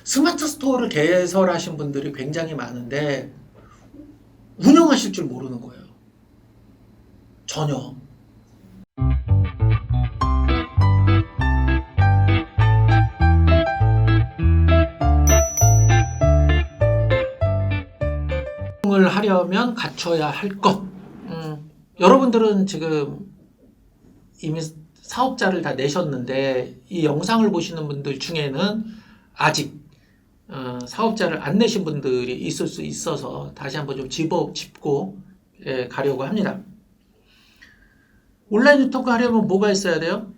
스마트 스토어를 개설하신 분들이 굉장히 많은데 운영하실 줄 모르는 거예요. 전혀. 을 하려면 갖춰야 할 것. 여러분들은 지금 이미 사업자를 다 내셨는데 이 영상을 보시는 분들 중에는 아직 사업자를 안 내신 분들이 있을 수 있어서 다시 한번 좀 짚고 가려고 합니다. 온라인 유통을 하려면 뭐가 있어야 돼요?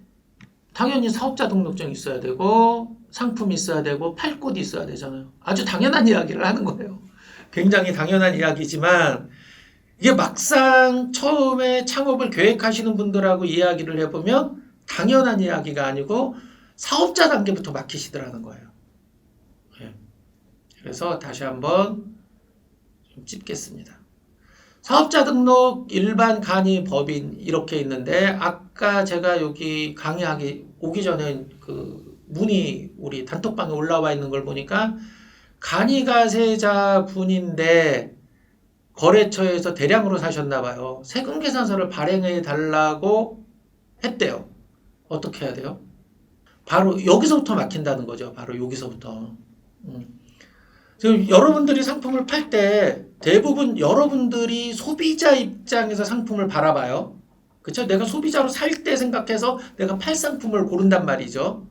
당연히 사업자 등록증 있어야 되고 상품 있어야 되고 팔 곳이 있어야 되잖아요. 아주 당연한 이야기를 하는 거예요. 굉장히 당연한 이야기지만 이게 막상 처음에 창업을 계획하시는 분들하고 이야기를 해보면 당연한 이야기가 아니고 사업자 단계부터 막히시더라는 거예요. 그래서 다시 한번 좀 짚겠습니다. 사업자 등록, 일반 간이, 법인 이렇게 있는데 아까 제가 여기 강의하기 오기 전에 그 문의 우리 단톡방에 올라와 있는 걸 보니까 간이가세자 분인데 거래처에서 대량으로 사셨나 봐요. 세금계산서를 발행해 달라고 했대요. 어떻게 해야 돼요? 바로 여기서부터 막힌다는 거죠. 바로 여기서부터. 지금 여러분들이 상품을 팔 때 대부분 여러분들이 소비자 입장에서 상품을 바라봐요. 그렇죠? 내가 소비자로 살 때 생각해서 내가 팔 상품을 고른단 말이죠.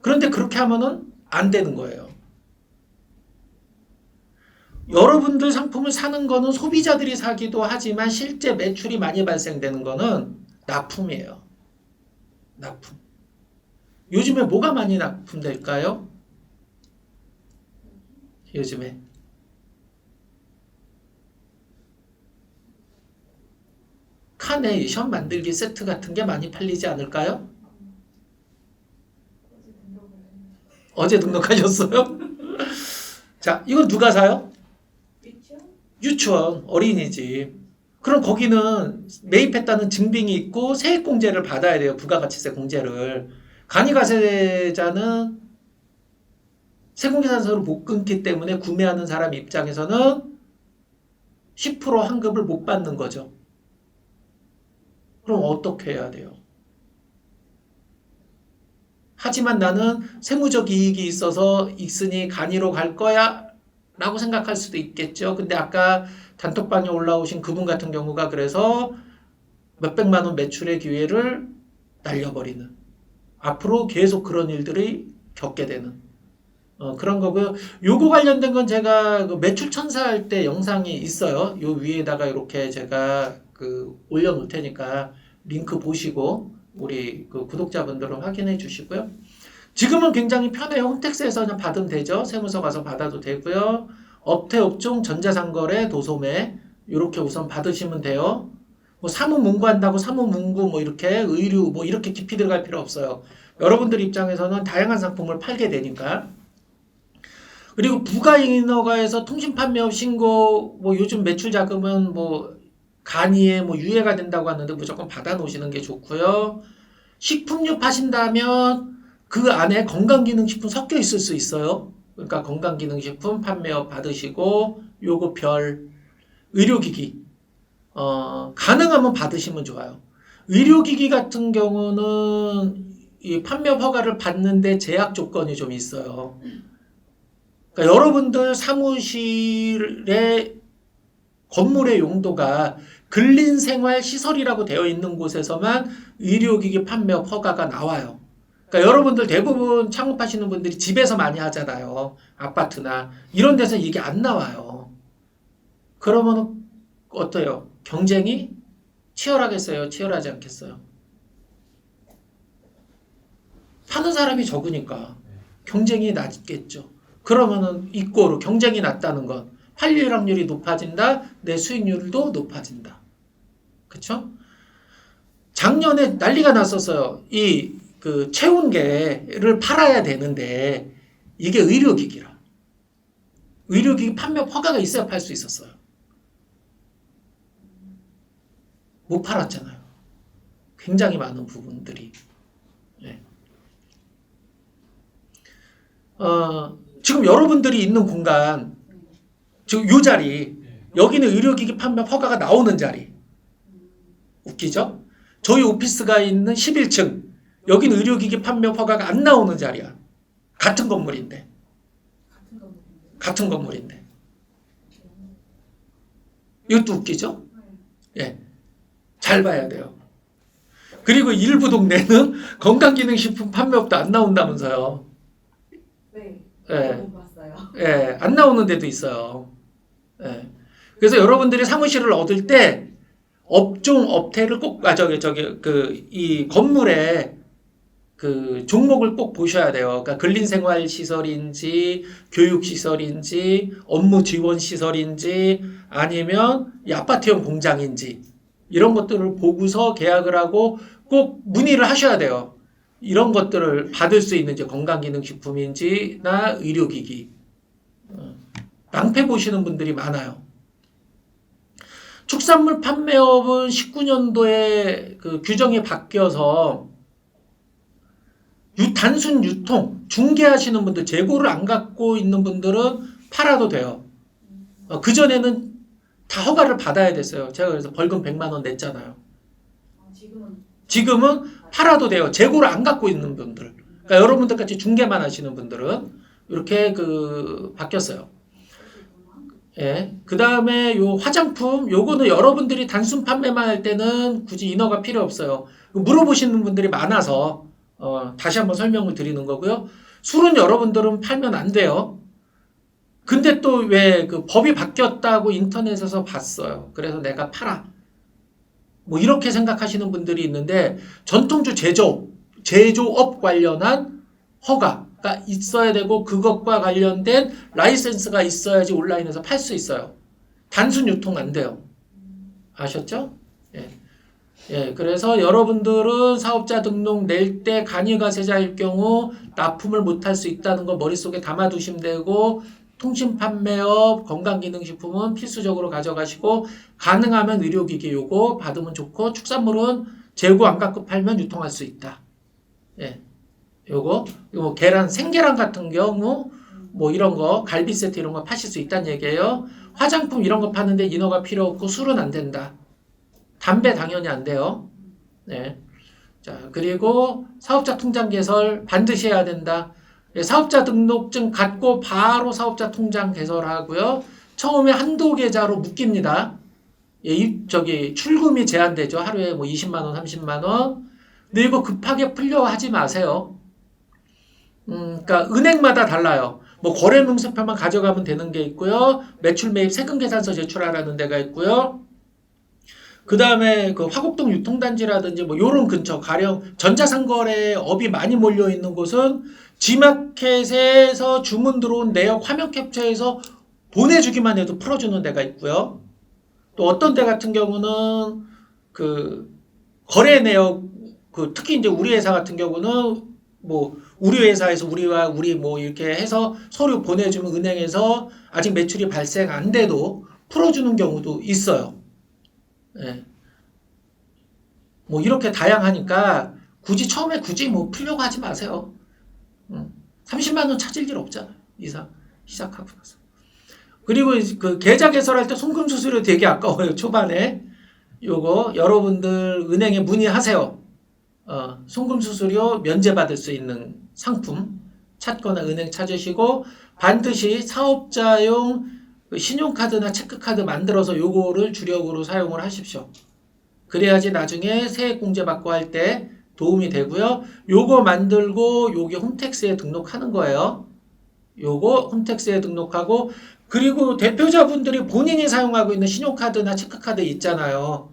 그런데 그렇게 하면은 안 되는 거예요. 여러분들 상품을 사는 거는 소비자들이 사기도 하지만 실제 매출이 많이 발생되는 거는 납품이에요. 납품. 요즘에 뭐가 많이 납품될까요? 요즘에 카네이션 만들기 세트 같은 게 많이 팔리지 않을까요? 어제 등록하셨어요? 자, 이건 누가 사요? 유치원, 어린이집. 그럼 거기는 매입했다는 증빙이 있고 세액공제를 받아야 돼요. 부가가치세 공제를. 간이가세자는 세금계산서를 못 끊기 때문에 구매하는 사람 입장에서는 10% 환급을 못 받는 거죠. 그럼 어떻게 해야 돼요? 하지만 나는 세무적 이익이 있으니 간이로 갈 거야 라고 생각할 수도 있겠죠. 근데 아까 단톡방에 올라오신 그분 같은 경우가 그래서 몇백만 원 매출의 기회를 날려버리는, 앞으로 계속 그런 일들이 겪게 되는 그런 거고요. 요거 관련된 건 제가 그 매출 천사할 때 영상이 있어요. 요 위에다가 이렇게 제가 올려놓을 테니까 링크 보시고 우리 그 구독자분들은 확인해 주시고요. 지금은 굉장히 편해요. 홈택스에서 그냥 받으면 되죠. 세무서 가서 받아도 되고요. 업태, 업종, 전자상거래, 도소매 이렇게 우선 받으시면 돼요. 뭐 사무문구한다고 사무문구 뭐 이렇게 의류 뭐 이렇게 깊이 들어갈 필요 없어요. 여러분들 입장에서는 다양한 상품을 팔게 되니까. 그리고 부가인허가에서 통신판매업 신고 뭐 요즘 매출 자금은 뭐 간이에 뭐 유예가 된다고 하는데 무조건 받아 놓으시는 게 좋고요. 식품류 파신다면 그 안에 건강기능식품 섞여 있을 수 있어요. 그러니까 건강기능식품 판매업 받으시고 요거 별 의료기기 가능하면 받으시면 좋아요. 의료기기 같은 경우는 이 판매업 허가를 받는데 제약 조건이 좀 있어요. 그러니까 여러분들 사무실의 건물의 용도가 근린생활시설이라고 되어 있는 곳에서만 의료기기 판매업 허가가 나와요. 그러니까 여러분들 대부분 창업하시는 분들이 집에서 많이 하잖아요. 아파트나 이런 데서 이게 안 나와요. 그러면 어때요? 경쟁이 치열하겠어요? 치열하지 않겠어요? 파는 사람이 적으니까 경쟁이 낮겠죠. 그러면은 이꼬로 경쟁이 낮다는 건 팔릴 확률이 높아진다. 내 수익률도 높아진다. 그쵸? 작년에 난리가 났었어요. 그 체온계를 팔아야 되는데 이게 의료기기라. 의료기기 판매 허가가 있어야 팔 수 있었어요. 못 팔았잖아요. 굉장히 많은 부분들이. 네. 지금 여러분들이 있는 공간, 지금 요 자리, 여기는 의료기기 판매 허가가 나오는 자리. 웃기죠? 저희 오피스가 있는 11층, 여기는 의료기기 판매 허가가 안 나오는 자리야. 같은 건물인데. 같은 건물인데. 이것도 웃기죠? 예. 잘 봐야 돼요. 그리고 일부 동네는 건강기능식품 판매업도 안 나온다면서요. 네. 예. 못 봤어요. 예, 안 나오는 데도 있어요. 예. 그래서 여러분들이 사무실을 얻을 때 업종 업태를 꼭, 이 건물에 그 종목을 꼭 보셔야 돼요. 그러니까 근린생활시설인지, 교육시설인지, 업무지원시설인지, 아니면 이 아파트형 공장인지, 이런 것들을 보고서 계약을 하고 꼭 문의를 하셔야 돼요. 이런 것들을 받을 수 있는 이제 건강기능식품인지나 의료기기. 낭패 보시는 분들이 많아요. 축산물 판매업은 19년도에 그 규정이 바뀌어서 단순 유통, 중개하시는 분들, 재고를 안 갖고 있는 분들은 팔아도 돼요. 그전에는 다 허가를 받아야 됐어요. 제가 그래서 벌금 100만 원 냈잖아요. 지금은 팔아도 돼요. 재고를 안 갖고 있는 분들. 그러니까 여러분들 같이 중개만 하시는 분들은 이렇게 바뀌었어요. 예. 그 다음에 요 화장품, 요거는 여러분들이 단순 판매만 할 때는 굳이 인허가 필요 없어요. 물어보시는 분들이 많아서, 다시 한번 설명을 드리는 거고요. 술은 여러분들은 팔면 안 돼요. 근데 또 왜 그 법이 바뀌었다고 인터넷에서 봤어요. 그래서 내가 팔아. 뭐 이렇게 생각하시는 분들이 있는데, 전통주 제조업 관련한 허가가 있어야 되고, 그것과 관련된 라이센스가 있어야지 온라인에서 팔 수 있어요. 단순 유통 안 돼요. 아셨죠? 예. 예, 그래서 여러분들은 사업자 등록 낼 때 간이가세자일 경우 납품을 못할 수 있다는 거 머릿속에 담아두시면 되고, 통신 판매업, 건강기능식품은 필수적으로 가져가시고, 가능하면 의료기기 요거 받으면 좋고, 축산물은 재고 안 갖고 팔면 유통할 수 있다. 예. 요거 계란, 생계란 같은 경우, 뭐 이런 거, 갈비 세트 이런 거 파실 수 있다는 얘기예요. 화장품 이런 거 파는데 인허가 필요 없고, 술은 안 된다. 담배 당연히 안 돼요. 네. 자, 그리고 사업자 통장 개설 반드시 해야 된다. 사업자 등록증 갖고 바로 사업자 통장 개설하고요. 처음에 한도 계좌로 묶입니다. 출금이 제한되죠. 하루에 뭐 20만 원, 30만 원. 근데 이거 급하게 풀려 하지 마세요. 그러니까 은행마다 달라요. 뭐 거래 명세표만 가져가면 되는 게 있고요. 매출 매입 세금 계산서 제출하라는 데가 있고요. 그 다음에 그 화곡동 유통단지라든지 뭐 요런 근처, 가령 전자상거래 업이 많이 몰려 있는 곳은 G마켓에서 주문 들어온 내역 화면 캡처해서 보내주기만 해도 풀어주는 데가 있고요. 또 어떤 데 같은 경우는 그 거래 내역, 특히 이제 우리 회사 같은 경우는 뭐 우리 회사에서 우리와 우리 뭐 이렇게 해서 서류 보내주면 은행에서 아직 매출이 발생 안 돼도 풀어주는 경우도 있어요. 예. 뭐 이렇게 다양하니까 처음에 뭐 풀려고 하지 마세요. 30만 원 찾을 일 없잖아요. 이상 시작하고 나서. 그리고 그 계좌 개설할 때 송금 수수료 되게 아까워요. 초반에 요거 여러분들 은행에 문의하세요. 송금 수수료 면제받을 수 있는 상품 찾거나 은행 찾으시고, 반드시 사업자용 신용카드나 체크카드 만들어서 요거를 주력으로 사용을 하십시오. 그래야지 나중에 세액공제 받고 할 때 도움이 되고요. 요거 만들고 요게 홈택스에 등록하는 거예요. 요거 홈택스에 등록하고, 그리고 대표자분들이 본인이 사용하고 있는 신용카드나 체크카드 있잖아요.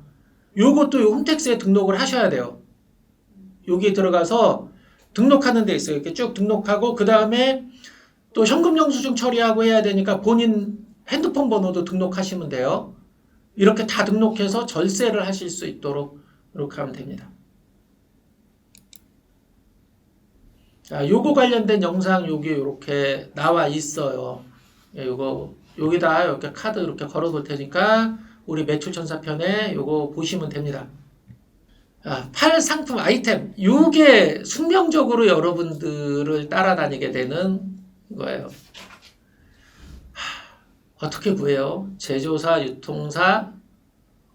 요것도 요 홈택스에 등록을 하셔야 돼요. 여기 들어가서 등록하는 데 있어요. 이렇게 쭉 등록하고, 그 다음에 또 현금 영수증 처리하고 해야 되니까 본인 핸드폰 번호도 등록하시면 돼요. 이렇게 다 등록해서 절세를 하실 수 있도록 이렇게 하면 됩니다. 자, 요거 관련된 영상 여기 이렇게 나와 있어요. 요거 여기다 이렇게 카드 이렇게 걸어 놓을 테니까 우리 매출천사편에 요거 보시면 됩니다. 팔 상품 아이템, 요게 숙명적으로 여러분들을 따라다니게 되는 거예요. 어떻게 구해요? 제조사, 유통사,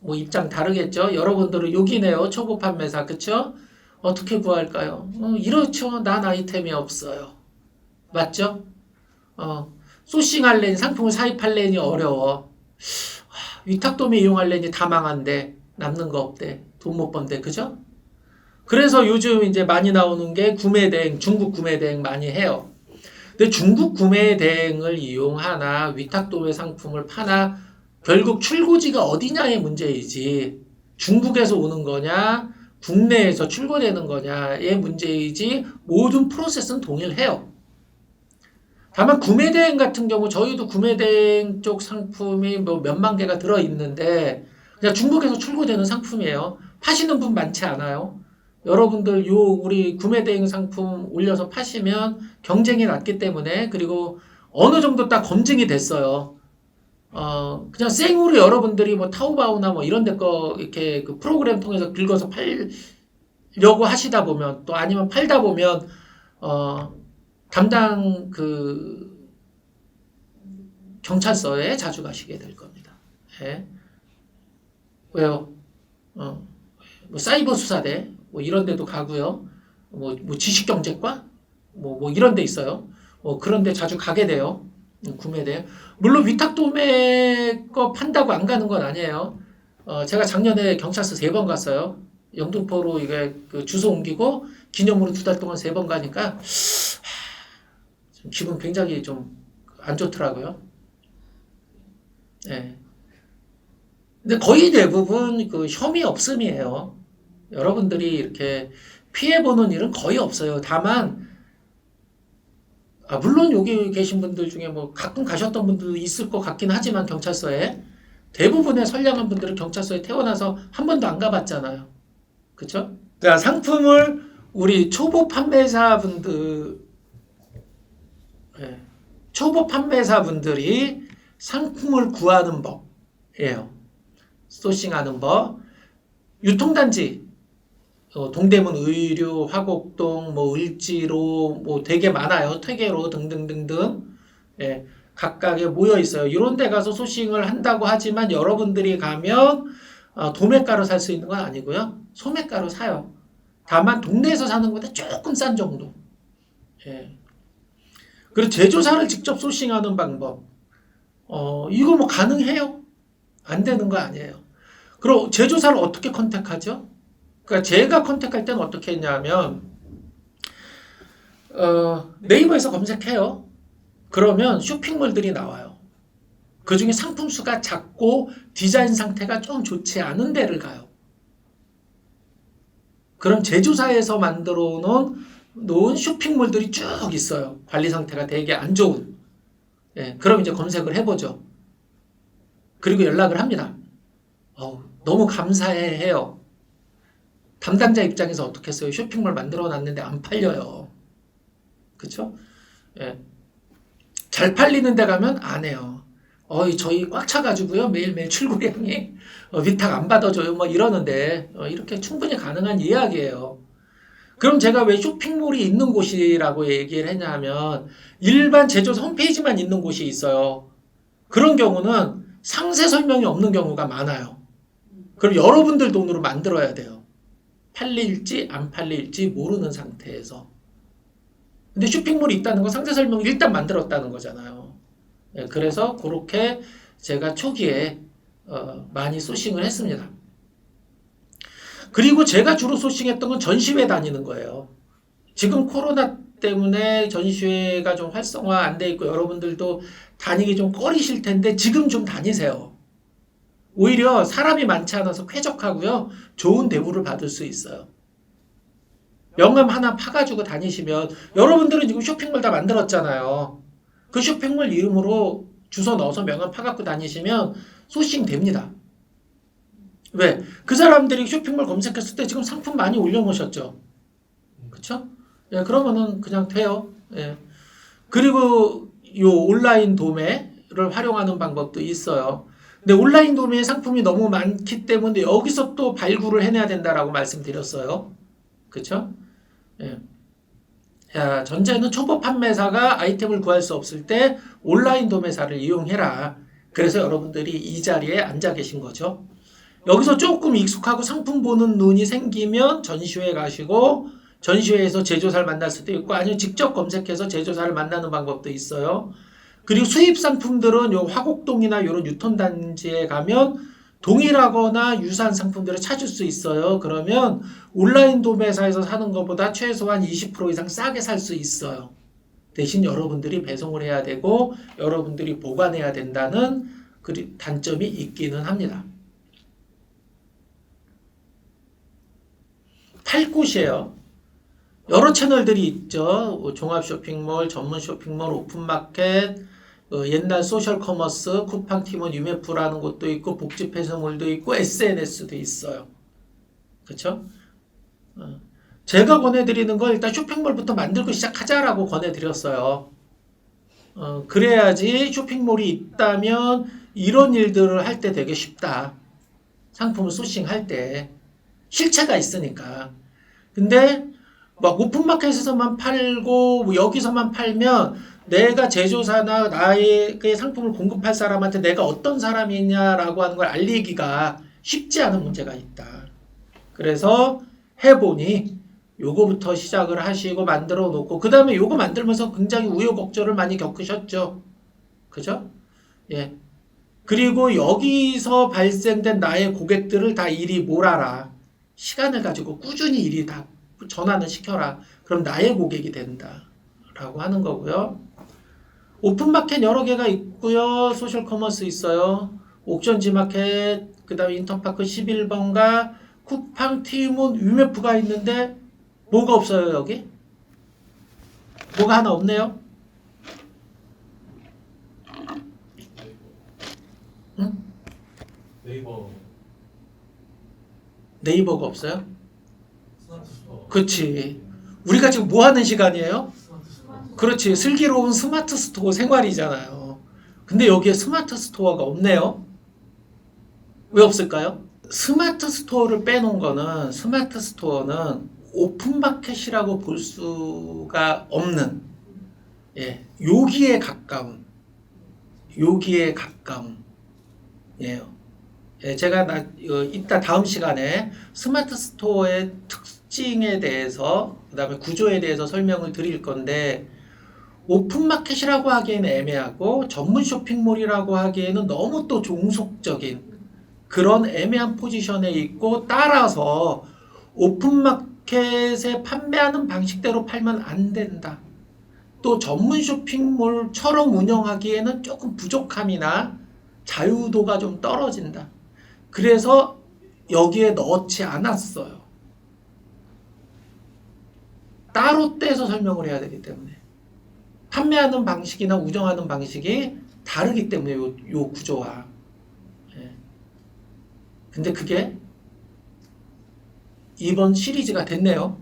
뭐 입장 다르겠죠? 여러분들은 여기네요. 초보 판매사, 그쵸? 어떻게 구할까요? 이렇죠. 난 아이템이 없어요. 맞죠? 소싱할래니, 상품을 사입할래니 어려워. 위탁도매 이용할래니 다 망한데, 남는 거 없대. 돈 못 번대, 그죠? 그래서 요즘 이제 많이 나오는 게 구매대행, 중국 구매대행 많이 해요. 근데 중국 구매대행을 이용하나, 위탁도매 상품을 파나, 결국 출고지가 어디냐의 문제이지, 중국에서 오는 거냐, 국내에서 출고되는 거냐의 문제이지, 모든 프로세스는 동일해요. 다만 구매대행 같은 경우 저희도 구매대행 쪽 상품이 뭐 몇만 개가 들어있는데 그냥 중국에서 출고되는 상품이에요. 파시는 분 많지 않아요. 여러분들 우리 구매대행 상품 올려서 파시면 경쟁이 낮기 때문에, 그리고 어느 정도 딱 검증이 됐어요. 그냥 생으로 여러분들이 뭐 타오바오나 뭐 이런 데 거 이렇게 그 프로그램 통해서 긁어서 팔려고 하시다 보면, 또 아니면 팔다 보면 담당 그 경찰서에 자주 가시게 될 겁니다. 예. 왜요? 뭐 사이버 수사대 뭐 이런 데도 가고요. 뭐 지식경제과 뭐 이런 데 있어요. 그런 데 자주 가게 돼요. 구매돼. 물론 위탁도매 거 판다고 안 가는 건 아니에요. 제가 작년에 경찰서 3번 갔어요. 영등포로 이게 그 주소 옮기고 기념으로 2달 동안 3번 가니까 기분 굉장히 좀 안 좋더라고요. 예. 근데 거의 대부분 그 혐의 없음이에요. 여러분들이 이렇게 피해보는 일은 거의 없어요. 다만, 물론 여기 계신 분들 중에 뭐 가끔 가셨던 분들도 있을 것 같긴 하지만 경찰서에 대부분의 선량한 분들은 경찰서에 태어나서 한 번도 안 가봤잖아요. 그쵸? 자, 상품을 우리 초보 판매사분들이 상품을 구하는 법이에요. 소싱하는 법. 유통단지, 동대문 의류, 화곡동, 뭐 을지로, 뭐 되게 많아요. 퇴계로 등등등등. 예, 각각에 모여 있어요. 이런 데 가서 소싱을 한다고 하지만 여러분들이 가면 도매가로 살 수 있는 건 아니고요. 소매가로 사요. 다만 동네에서 사는 것보다 조금 싼 정도. 예. 그리고 제조사를 직접 소싱하는 방법. 이거 뭐 가능해요? 안 되는 거 아니에요. 그럼 제조사를 어떻게 컨택하죠? 그러니까 제가 컨택할 때는 어떻게 했냐면, 네이버에서 검색해요. 그러면 쇼핑몰들이 나와요. 그 중에 상품 수가 작고 디자인 상태가 좀 좋지 않은 데를 가요. 그럼 제조사에서 만들어 놓은 쇼핑몰들이 쭉 있어요. 관리 상태가 되게 안 좋은. 예, 그럼 이제 검색을 해보죠. 그리고 연락을 합니다. 너무 감사해요. 담당자 입장에서 어떻게 했어요? 쇼핑몰 만들어 놨는데 안 팔려요. 그쵸? 예. 잘 팔리는 데 가면 안 해요. 저희 꽉 차가지고요. 매일매일 출고량이 위탁 안 받아줘요. 뭐 이러는데, 이렇게 충분히 가능한 이야기예요. 그럼 제가 왜 쇼핑몰이 있는 곳이라고 얘기를 했냐면, 일반 제조사 홈페이지만 있는 곳이 있어요. 그런 경우는 상세 설명이 없는 경우가 많아요. 그럼 여러분들 돈으로 만들어야 돼요. 팔릴지 안 팔릴지 모르는 상태에서. 근데 쇼핑몰이 있다는 건 상세 설명을 일단 만들었다는 거잖아요. 네, 그래서 그렇게 제가 초기에 많이 소싱을 했습니다. 그리고 제가 주로 소싱했던 건 전시회 다니는 거예요. 지금 코로나 때문에 전시회가 좀 활성화 안 돼 있고 여러분들도 다니기 좀 꺼리실 텐데 지금 좀 다니세요. 오히려 사람이 많지 않아서 쾌적하고요. 좋은 대우를 받을 수 있어요. 명함 하나 파가지고 다니시면 여러분들은 지금 쇼핑몰 다 만들었잖아요. 그 쇼핑몰 이름으로 주소 넣어서 명함 파갖고 다니시면 소싱 됩니다. 왜? 그 사람들이 쇼핑몰 검색했을 때 지금 상품 많이 올려놓으셨죠? 그쵸? 예, 그러면은 그냥 돼요. 예. 그리고 요 온라인 도매를 활용하는 방법도 있어요. 근데 온라인 도매 상품이 너무 많기 때문에 여기서 또 발굴을 해내야 된다라고 말씀드렸어요. 그쵸? 예. 야, 전제는 초보 판매사가 아이템을 구할 수 없을 때 온라인 도매사를 이용해라. 그래서 여러분들이 이 자리에 앉아 계신 거죠. 여기서 조금 익숙하고 상품 보는 눈이 생기면 전시회 가시고 전시회에서 제조사를 만날 수도 있고 아니면 직접 검색해서 제조사를 만나는 방법도 있어요. 그리고 수입 상품들은 요 화곡동이나 이런 유통단지에 가면 동일하거나 유사한 상품들을 찾을 수 있어요. 그러면 온라인 도매사에서 사는 것보다 최소한 20% 이상 싸게 살 수 있어요. 대신 여러분들이 배송을 해야 되고 여러분들이 보관해야 된다는 단점이 있기는 합니다. 팔 곳이에요. 여러 채널들이 있죠. 종합 쇼핑몰, 전문 쇼핑몰, 오픈마켓, 옛날 소셜 커머스, 쿠팡팀은 유메프라는 곳도 있고 복지 폐쇄몰도 있고 SNS도 있어요. 그렇죠? 제가 권해드리는 건 일단 쇼핑몰부터 만들고 시작하자라고 권해드렸어요. 그래야지 쇼핑몰이 있다면 이런 일들을 할 때 되게 쉽다. 상품을 소싱할 때 실체가 있으니까. 근데 막 오픈마켓에서만 팔고 뭐 여기서만 팔면 내가 제조사나 나에게 상품을 공급할 사람한테 내가 어떤 사람이냐라고 하는 걸 알리기가 쉽지 않은 문제가 있다. 그래서 해보니 요거부터 시작을 하시고 만들어 놓고 그 다음에 요거 만들면서 굉장히 우여곡절을 많이 겪으셨죠. 그죠? 예. 그리고 여기서 발생된 나의 고객들을 다 이리 몰아라. 시간을 가지고 꾸준히 이리 다 전환을 시켜라. 그럼 나의 고객이 된다. 라고 하는 거고요. 오픈마켓 여러 개가 있고요. 소셜 커머스 있어요. 옥션지 마켓, 그 다음에 인터파크 11번가, 쿠팡, 티몬, 유메프가 있는데 뭐가 없어요 여기? 뭐가 하나 없네요? 응? 네이버가 없어요? 그렇지. 우리가 지금 뭐 하는 시간이에요? 그렇지. 슬기로운 스마트 스토어 생활이잖아요. 근데 여기에 스마트 스토어가 없네요. 왜 없을까요? 스마트 스토어를 빼놓은 거는 스마트 스토어는 오픈마켓이라고 볼 수가 없는 여기에 가까운 예요. 제가 이따 다음 시간에 스마트 스토어의 특징에 대해서 그다음에 구조에 대해서 설명을 드릴 건데 오픈마켓이라고 하기에는 애매하고 전문 쇼핑몰이라고 하기에는 너무 또 종속적인 그런 애매한 포지션에 있고 따라서 오픈마켓에 판매하는 방식대로 팔면 안 된다. 또 전문 쇼핑몰처럼 운영하기에는 조금 부족함이나 자유도가 좀 떨어진다. 그래서 여기에 넣지 않았어요. 따로 떼서 설명을 해야 되기 때문에. 판매하는 방식이나 운영하는 방식이 다르기 때문에 요 구조와. 근데 그게 이번 시리즈가 됐네요.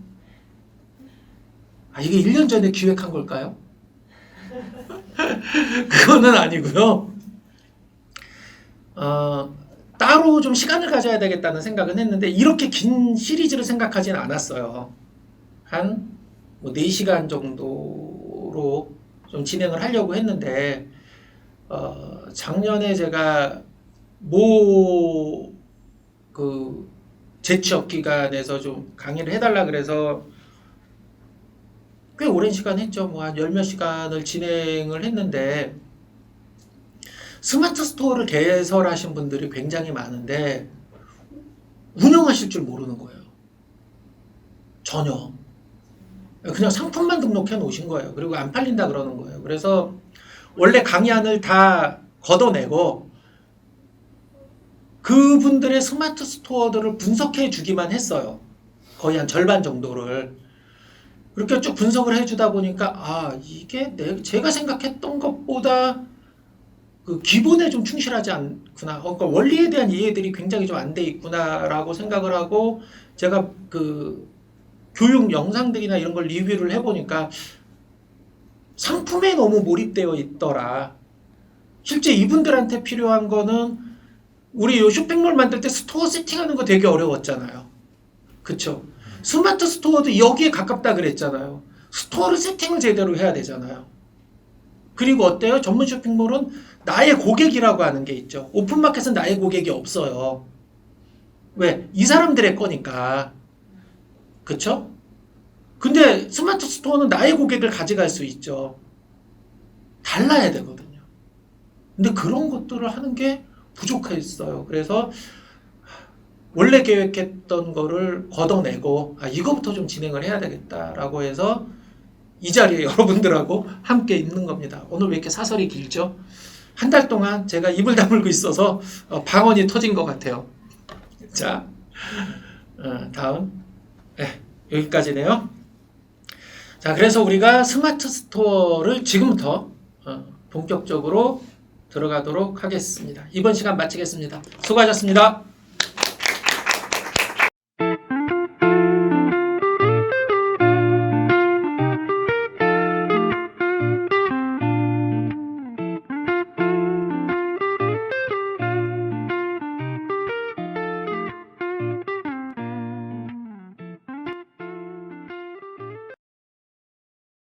이게 1년 전에 기획한 걸까요? 그거는 아니고요. 따로 좀 시간을 가져야 되겠다는 생각은 했는데 이렇게 긴 시리즈를 생각하지는 않았어요. 한 4시간 정도로 좀 진행을 하려고 했는데 작년에 제가 재취업 기간에서 좀 강의를 해달라 그래서 꽤 오랜 시간 했죠. 한 10몇 시간을 진행을 했는데 스마트 스토어를 개설하신 분들이 굉장히 많은데 운영하실 줄 모르는 거예요. 전혀. 그냥 상품만 등록해 놓으신 거예요. 그리고 안 팔린다 그러는 거예요. 그래서 원래 강의안을 다 걷어내고 그분들의 스마트 스토어들을 분석해 주기만 했어요. 거의 한 절반 정도를. 그렇게 쭉 분석을 해주다 보니까 이게 제가 생각했던 것보다 그 기본에 좀 충실하지 않구나. 그러니까 원리에 대한 이해들이 굉장히 좀 안 돼 있구나라고 생각을 하고 제가 그 교육 영상들이나 이런 걸 리뷰를 해보니까 상품에 너무 몰입되어 있더라. 실제 이분들한테 필요한 거는 우리 요 쇼핑몰 만들 때 스토어 세팅하는 거 되게 어려웠잖아요. 그쵸? 스마트 스토어도 여기에 가깝다 그랬잖아요. 스토어를 세팅을 제대로 해야 되잖아요. 그리고 어때요? 전문 쇼핑몰은 나의 고객이라고 하는 게 있죠. 오픈마켓은 나의 고객이 없어요. 왜? 이 사람들의 거니까. 그쵸? 근데 스마트 스토어는 나의 고객을 가져갈 수 있죠. 달라야 되거든요. 근데 그런 것들을 하는 게 부족했어요. 그래서 원래 계획했던 거를 걷어내고 이거부터 좀 진행을 해야 되겠다라고 해서 이 자리에 여러분들하고 함께 있는 겁니다. 오늘 왜 이렇게 사설이 길죠? 한 달 동안 제가 입을 다물고 있어서 방언이 터진 것 같아요. 자, 다음. 네, 여기까지네요. 자, 그래서 우리가 스마트 스토어를 지금부터 본격적으로 들어가도록 하겠습니다. 이번 시간 마치겠습니다. 수고하셨습니다.